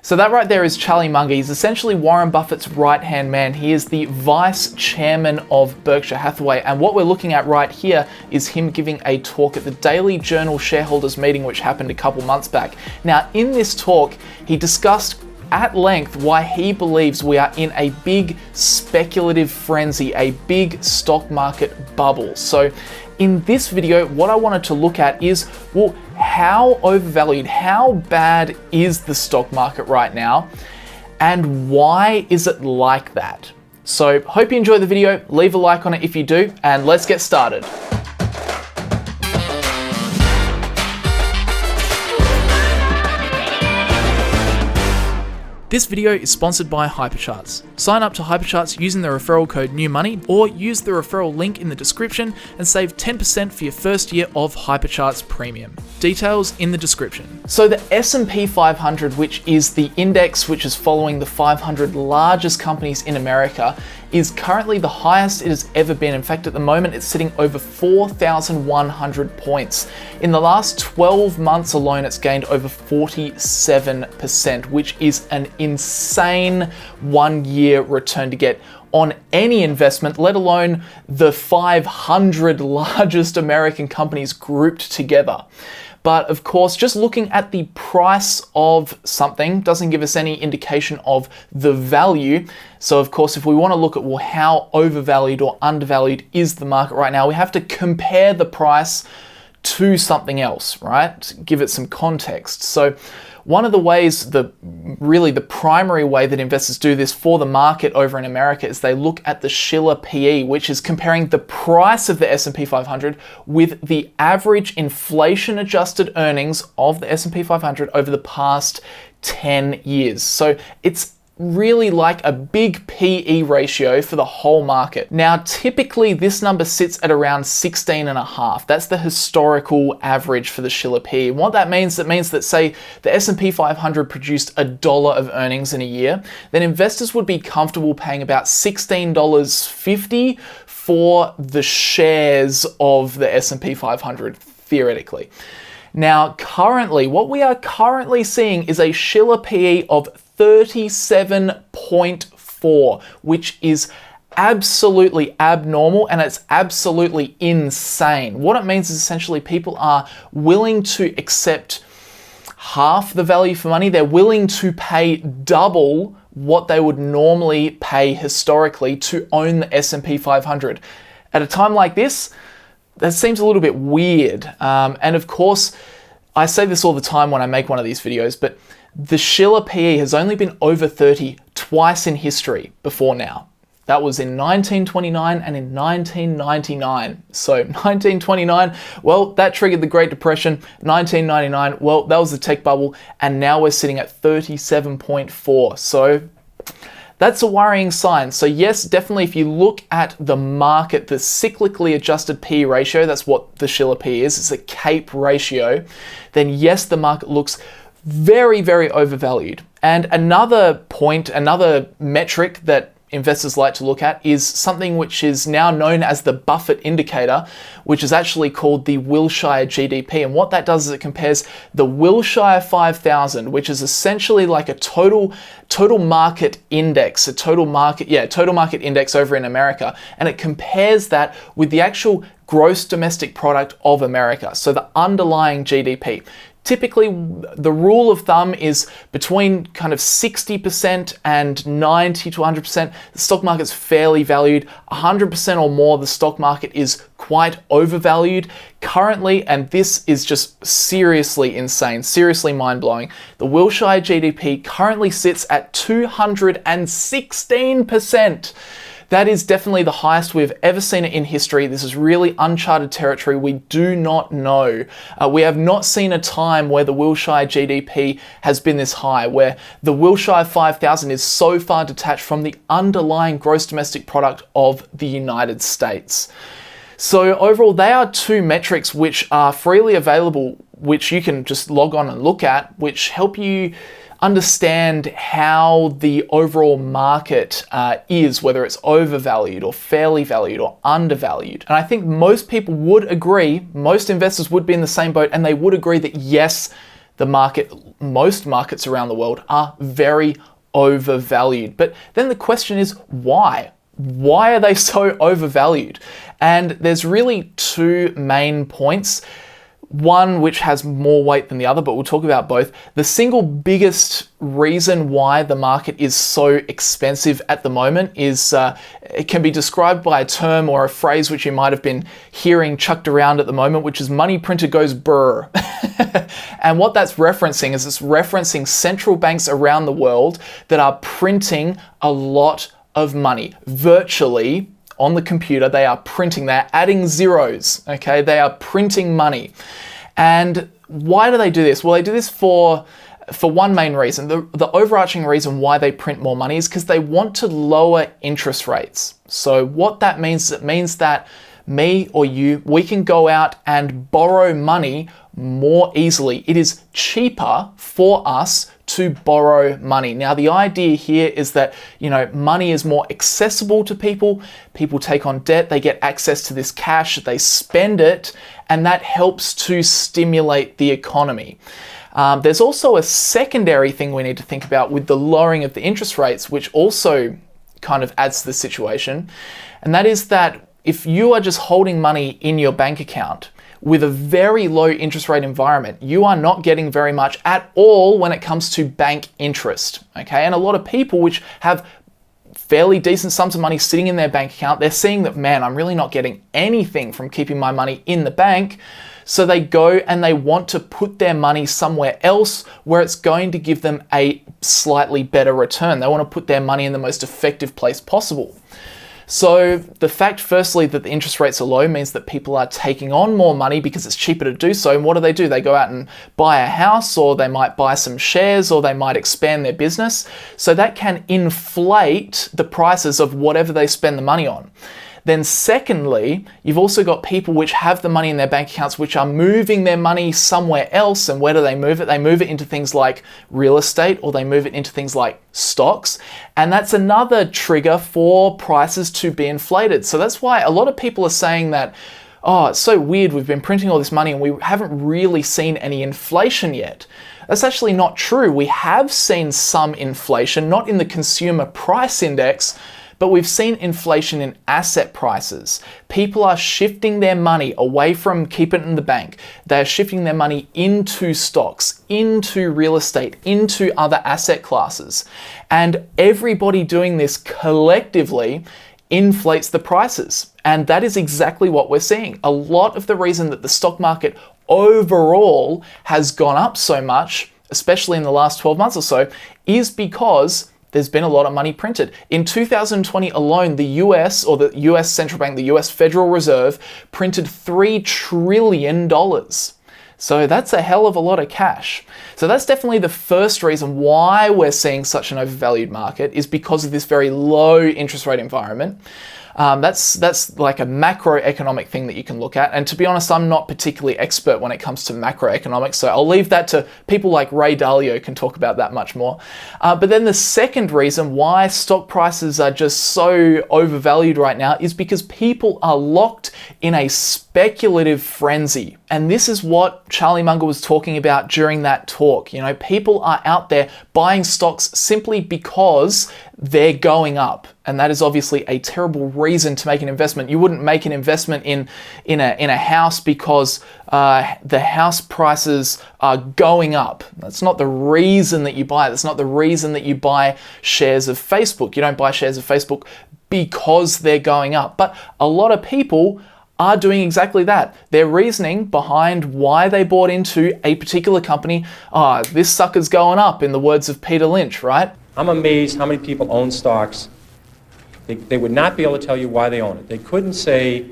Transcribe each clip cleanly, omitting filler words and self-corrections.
So that right there is Charlie Munger. He's essentially Warren Buffett's right-hand man. He is the vice chairman of Berkshire Hathaway. And what we're looking at right here is him giving a talk at the Daily Journal shareholders meeting, which happened a couple months back. Now, in this talk, he discussed at length why he believes we are in a big speculative frenzy, a big stock market bubble. So in this video, what I wanted to look at is, well, how overvalued, how bad is the stock market right now, and why is it like that? So hope you enjoy the video, leave a like on it if you do, and let's get started. This video is sponsored by Hypercharts. Sign up to Hypercharts using the referral code NEWMONEY or use the referral link in the description and save 10% for your first year of Hypercharts Premium. Details in the description. So the S&P 500, which is the index which is following the 500 largest companies in America, is currently the highest it has ever been. In fact, at the moment, it's sitting over 4,100 points. In the last 12 months alone, it's gained over 47%, which is an insane 1 year return to get on any investment, let alone the 500 largest American companies grouped together. But of course, just looking at the price of something doesn't give us any indication of the value. So of course, if we want to look at, well, how overvalued or undervalued is the market right now, we have to compare the price to something else, right? Give it some context. So one of the ways, really the primary way that investors do this for the market over in America is they look at the Shiller PE, which is comparing the price of the S&P 500 with the average inflation adjusted earnings of the S&P 500 over the past 10 years. So it's really like a big PE ratio for the whole market. Now, typically this number sits at around 16.5. That's the historical average for the Shiller PE. And what that means, that say the S&P 500 produced $1 of earnings in a year, then investors would be comfortable paying about $16.50 for the shares of the S&P 500, theoretically. Now, currently, what we are currently seeing is a Shiller PE of 37.4, which is absolutely abnormal and it's absolutely insane. What it means is essentially people are willing to accept half the value for money. They're willing to pay double what they would normally pay historically to own the S&P 500. At a time like this, that seems a little bit weird. And of course, I say this all the time when I make one of these videos, but the Shiller PE has only been over 30 twice in history before now. That was in 1929 and in 1999. So 1929, well, that triggered the Great Depression. 1999, well, that was the tech bubble. And now we're sitting at 37.4. So that's a worrying sign. So yes, definitely if you look at the market, the cyclically adjusted PE ratio, that's what the Shiller PE is, it's a CAPE ratio, then yes, the market looks very, very overvalued. And another point, another metric that investors like to look at is something which is now known as the Buffett indicator, which is actually called the Wilshire GDP. And what that does is it compares the Wilshire 5000, which is essentially like a total market index, total market index over in America. And it compares that with the actual gross domestic product of America. So the underlying GDP. Typically, the rule of thumb is between kind of 60% and 90 to 100%. The stock market's fairly valued. 100% or more, the stock market is quite overvalued currently, and this is just seriously insane, seriously mind-blowing. The Wilshire GDP currently sits at 216%. That is definitely the highest we've ever seen it in history. This is really uncharted territory. We do not know. We have not seen a time where the Wilshire GDP has been this high, where the Wilshire 5000 is so far detached from the underlying gross domestic product of the United States. So overall, they are two metrics which are freely available, which you can just log on and look at, which help you understand how the overall market is, whether it's overvalued or fairly valued or undervalued. And I think most people would agree, most investors would be in the same boat, and they would agree that yes, most markets around the world are very overvalued. But then the question is, why? Why are they so overvalued? And there's really two main points. One which has more weight than the other, but we'll talk about both. The single biggest reason why the market is so expensive at the moment is it can be described by a term or a phrase which you might have been hearing chucked around at the moment, which is money printer goes brr. And what that's referencing is it's referencing central banks around the world that are printing a lot of money. Virtually on the computer, they are printing, they're adding zeros, okay? They are printing money. And why do they do this? Well, they do this for one main reason. The overarching reason why they print more money is because they want to lower interest rates. So what that means, it means that me or you, we can go out and borrow money more easily. It is cheaper for us to borrow money. Now, the idea here is that, money is more accessible to people. People take on debt, they get access to this cash, they spend it, and that helps to stimulate the economy. There's also a secondary thing we need to think about with the lowering of the interest rates, which also kind of adds to the situation. And that is that if you are just holding money in your bank account with a very low interest rate environment, you are not getting very much at all when it comes to bank interest, okay? And a lot of people which have fairly decent sums of money sitting in their bank account, they're seeing that, man, I'm really not getting anything from keeping my money in the bank. So they go and they want to put their money somewhere else where it's going to give them a slightly better return. They want to put their money in the most effective place possible. So the fact, firstly, that the interest rates are low means that people are taking on more money because it's cheaper to do so. And what do? They go out and buy a house, or they might buy some shares, or they might expand their business. So that can inflate the prices of whatever they spend the money on. Then secondly, you've also got people which have the money in their bank accounts which are moving their money somewhere else. And where do they move it? They move it into things like real estate, or they move it into things like stocks. And that's another trigger for prices to be inflated. So that's why a lot of people are saying that, oh, it's so weird, we've been printing all this money and we haven't really seen any inflation yet. That's actually not true. We have seen some inflation, not in the consumer price index, but we've seen inflation in asset prices. People are shifting their money away from keeping it in the bank. They're shifting their money into stocks, into real estate, into other asset classes. And everybody doing this collectively inflates the prices. And that is exactly what we're seeing. A lot of the reason that the stock market overall has gone up so much, especially in the last 12 months or so, is because there's been a lot of money printed. In 2020 alone, the US, or the US Central Bank, the US Federal Reserve, printed $3 trillion. So that's a hell of a lot of cash. So that's definitely the first reason why we're seeing such an overvalued market, is because of this very low interest rate environment. That's like a macroeconomic thing that you can look at. And to be honest, I'm not particularly expert when it comes to macroeconomics, so I'll leave that to people like Ray Dalio can talk about that much more. But then the second reason why stock prices are just so overvalued right now is because people are locked in a speculative frenzy. And this is what Charlie Munger was talking about during that talk. People are out there buying stocks simply because they're going up. And that is obviously a terrible reason to make an investment. You wouldn't make an investment in a house because the house prices are going up. That's not the reason that you buy it. That's not the reason that you buy shares of Facebook. You don't buy shares of Facebook because they're going up. But a lot of people are doing exactly that. Their reasoning behind why they bought into a particular company, this sucker's going up, in the words of Peter Lynch, right? I'm amazed how many people own stocks. They would not be able to tell you why they own it. They couldn't say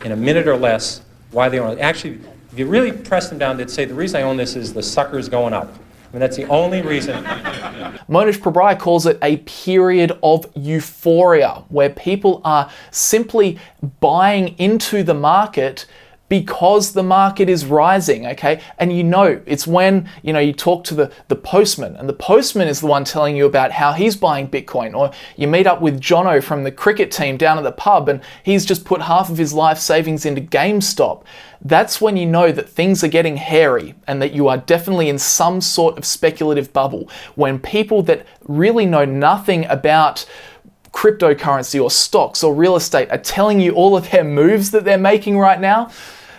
in a minute or less why they own it. Actually, if you really press them down, they'd say, the reason I own this is the sucker's going up. I mean, that's the only reason. Mohnish Pabrai calls it a period of euphoria, where people are simply buying into the market because the market is rising, okay? And it's when, you talk to the postman, and the postman is the one telling you about how he's buying Bitcoin, or you meet up with Jono from the cricket team down at the pub and he's just put half of his life savings into GameStop. That's when you know that things are getting hairy and that you are definitely in some sort of speculative bubble. When people that really know nothing about cryptocurrency or stocks or real estate are telling you all of their moves that they're making right now,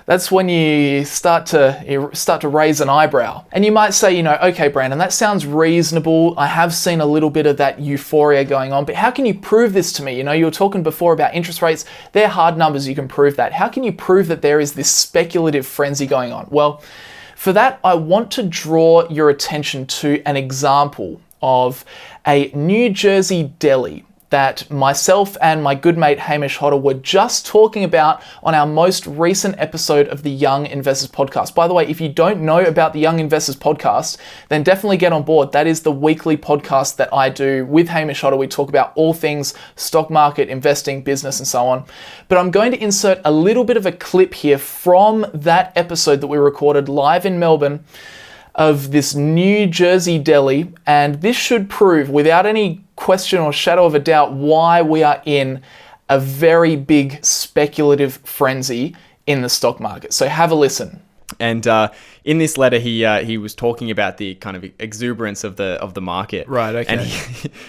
that's when you start to raise an eyebrow. And you might say, okay, Brandon, that sounds reasonable. I have seen a little bit of that euphoria going on, but how can you prove this to me? You were talking before about interest rates. They're hard numbers, you can prove that. How can you prove that there is this speculative frenzy going on? Well, for that, I want to draw your attention to an example of a New Jersey deli that myself and my good mate Hamish Hodder were just talking about on our most recent episode of the Young Investors Podcast. By the way, if you don't know about the Young Investors Podcast, then definitely get on board. That is the weekly podcast that I do with Hamish Hodder. We talk about all things stock market, investing, business, and so on. But I'm going to insert a little bit of a clip here from that episode that we recorded live in Melbourne of this New Jersey deli, and this should prove without any question or shadow of a doubt why we are in a very big speculative frenzy in the stock market. So have a listen. And in this letter, he was talking about the kind of exuberance of the market. Right. Okay. And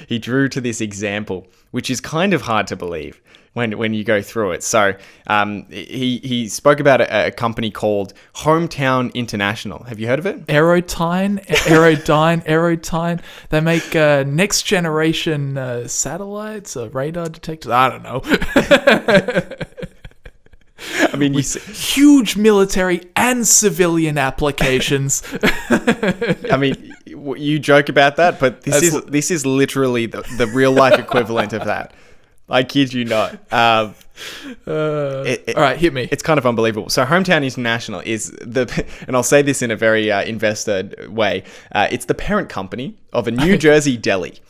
he drew to this example, which is kind of hard to believe when you go through it. So he spoke about a company called Hometown International. Have you heard of it? Aerodyne. They make next generation satellites or radar detectors. I don't know. I mean, huge military and civilian applications. I mean, you joke about that, but this is literally the real life equivalent of that. I kid you not. All right, hit me. It's kind of unbelievable. So Hometown International is and I'll say this in a very investor way, it's the parent company of a New Jersey deli.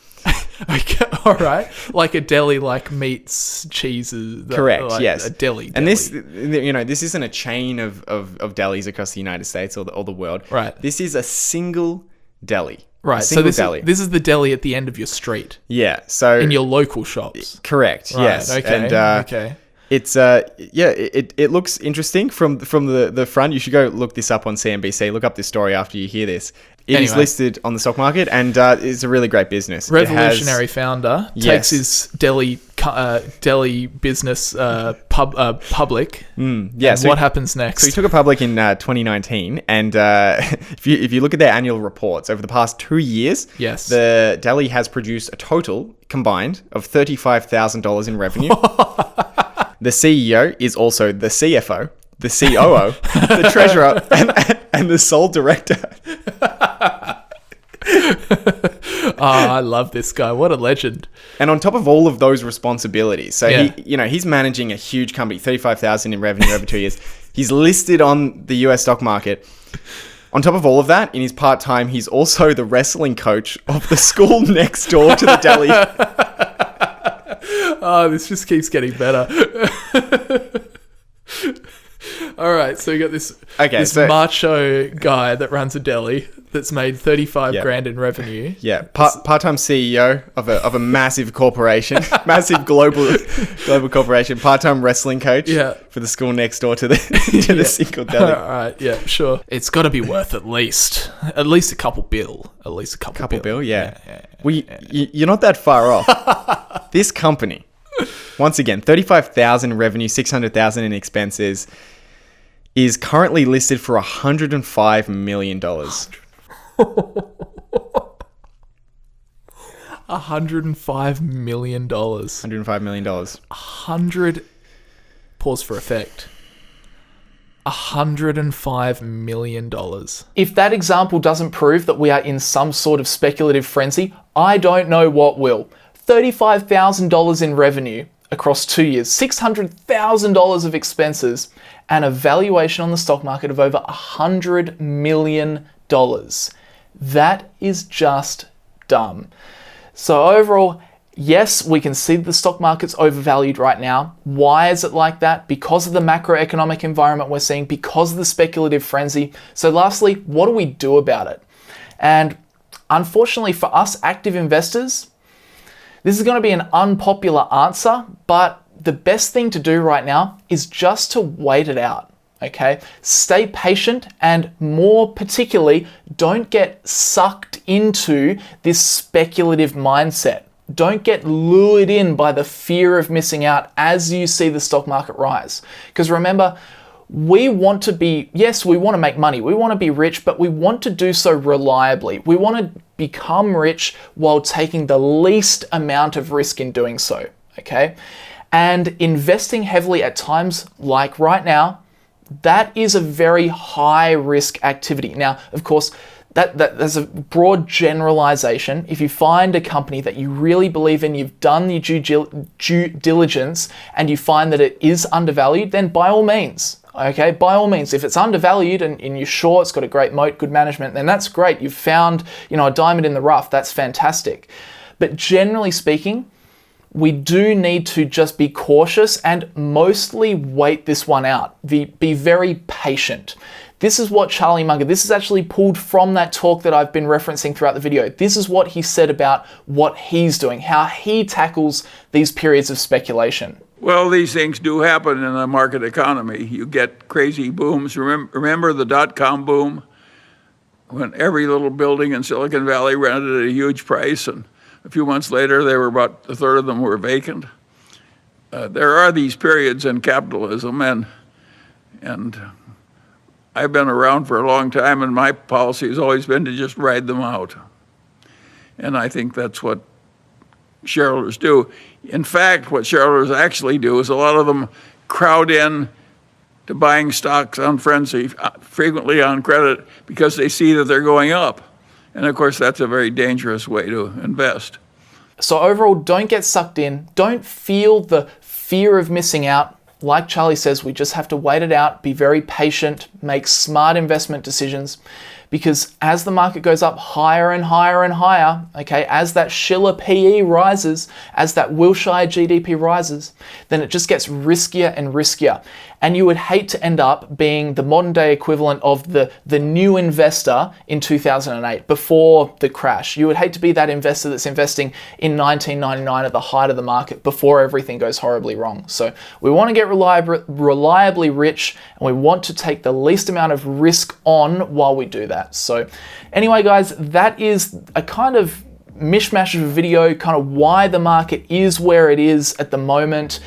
Okay, all right. Like a deli, like meats, cheeses. Correct, like yes. A deli. And this isn't a chain of delis across the United States or the world. Right. This is a single deli. Right, so this is the deli at the end of your street. Yeah, so in your local shops. Correct. Right, yes. Okay. And, okay. It's it looks interesting from the front. You should go look this up on CNBC. Look up this story after you hear this. It is listed on the stock market, and it's a really great business. Revolutionary founder takes his deli business public. Yeah. So what happens next? So he took it public in 2019, and if you look at their annual reports over the past 2 years, yes, the deli has produced a total combined of $35,000 in revenue. The CEO is also the CFO, the COO, the treasurer, and the sole director. I love this guy. What a legend. And on top of all of those responsibilities, so he's managing a huge company, 35,000 in revenue over 2 years. He's listed on the US stock market. On top of all of that, in his part-time, he's also the wrestling coach of the school next door to the deli. Oh, this just keeps getting better. All right, so we got this macho guy that runs a deli that's made 35 grand in revenue. Yeah, part-time CEO of a massive corporation, massive global corporation. Part-time wrestling coach. For the school next door to the single deli. All right, yeah, sure. It's got to be worth at least a couple bill. At least a couple bill. Yeah. Well, you're not that far off. This company, once again, 35,000 in revenue, 600,000 in expenses, is currently listed for $105 million. $105 million. $105 million. Pause for effect. $105 million. If that example doesn't prove that we are in some sort of speculative frenzy, I don't know what will. $35,000 in revenue across 2 years, $600,000 of expenses, and a valuation on the stock market of over $100 million. That is just dumb. So overall, Yes, we can see that the stock market's overvalued right now. Why is it like that? Because of the macroeconomic environment we're seeing, because of the speculative frenzy. So lastly, what do we do about it? And unfortunately for us active investors, this is going to be an unpopular answer, but the best thing to do right now is just to wait it out. Okay, stay patient, and more particularly, don't get sucked into this speculative mindset. Don't get lured in by the fear of missing out as you see the stock market rise. Because remember, we want to be, yes, we want to make money, we want to be rich, but we want to do so reliably. We want to become rich while taking the least amount of risk in doing so, okay? And investing heavily at times like right now, that is a very high risk activity. Now, of course, that's a broad generalization. If you find a company that you really believe in, you've done your due diligence, and you find that it is undervalued, then by all means, okay, by all means. If it's undervalued and you're sure it's got a great moat, good management, then that's great. You've found, a diamond in the rough. That's fantastic. But generally speaking, we do need to just be cautious and mostly wait this one out. Be very patient. This is what Charlie Munger, this is actually pulled from that talk that I've been referencing throughout the video. This is what he said about what he's doing, how he tackles these periods of speculation. Well, these things do happen in a market economy. You get crazy booms. Remember the dot-com boom? When every little building in Silicon Valley rented at a huge price, and a few months later, they were about a third of them were vacant. There are these periods in capitalism, and I've been around for a long time, and my policy has always been to just ride them out. And I think that's what shareholders do. In fact, what shareholders actually do is a lot of them crowd in to buying stocks on frenzy, frequently on credit, because they see that they're going up. And of course, that's a very dangerous way to invest. So overall, don't get sucked in. Don't feel the fear of missing out. Like Charlie says, we just have to wait it out, be very patient, make smart investment decisions, because as the market goes up higher and higher and higher, okay, as that Schiller PE rises, as that Wilshire GDP rises, then it just gets riskier and riskier. And you would hate to end up being the modern day equivalent of the new investor in 2008, before the crash. You would hate to be that investor that's investing in 1999 at the height of the market before everything goes horribly wrong. So we want to get reliably rich, and we want to take the least amount of risk on while we do that. So anyway, guys, that is a kind of mishmash of a video, kind of why the market is where it is at the moment.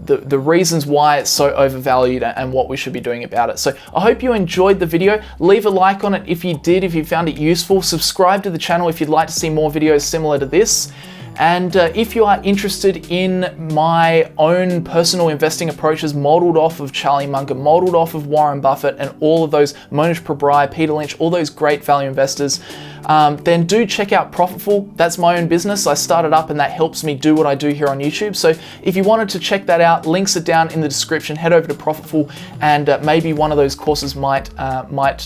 The reasons why it's so overvalued and what we should be doing about it. So I hope you enjoyed the video. Leave a like on it if you did, if you found it useful. Subscribe to the channel if you'd like to see more videos similar to this. And if you are interested in my own personal investing approaches modeled off of Charlie Munger, modeled off of Warren Buffett and all of those, Mohnish Pabrai, Peter Lynch, all those great value investors, then do check out PROFITFUL. That's my own business. I started up and that helps me do what I do here on YouTube. So if you wanted to check that out, links are down in the description. Head over to PROFITFUL, and maybe one of those courses might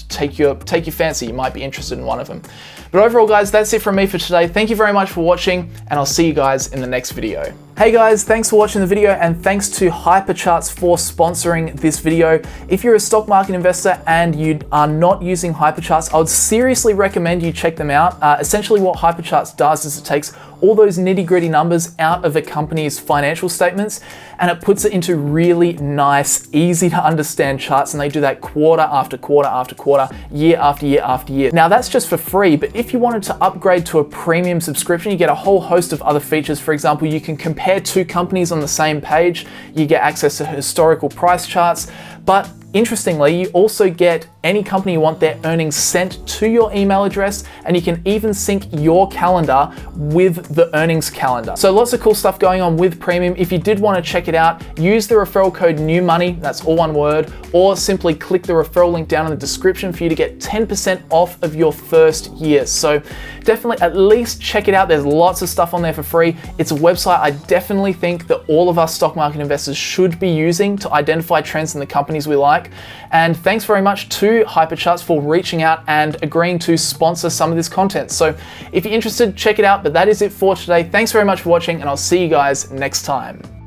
take your fancy. You might be interested in one of them. But overall, guys, that's it from me for today. Thank you very much for watching, and I'll see you guys in the next video. Hey guys, thanks for watching the video, and thanks to Hypercharts for sponsoring this video. If you're a stock market investor and you are not using Hypercharts, I would seriously recommend you check them out. Essentially what Hypercharts does is it takes all those nitty-gritty numbers out of a company's financial statements and it puts it into really nice, easy to understand charts, and they do that quarter after quarter after quarter, year after year after year. Now that's just for free, but if you wanted to upgrade to a premium subscription, you get a whole host of other features. For example, you can compare two companies on the same page, you get access to historical price charts, but interestingly, you also get any company you want their earnings sent to your email address, and you can even sync your calendar with the earnings calendar. So lots of cool stuff going on with Premium. If you did want to check it out, use the referral code NEWMONEY, that's all one word, or simply click the referral link down in the description for you to get 10% off of your first year. So definitely at least check it out. There's lots of stuff on there for free. It's a website I definitely think that all of us stock market investors should be using to identify trends in the companies we like. feedback. And thanks very much to Hypercharts for reaching out and agreeing to sponsor some of this content. So if you're interested, check it out. But that is it for today. Thanks very much for watching, and I'll see you guys next time.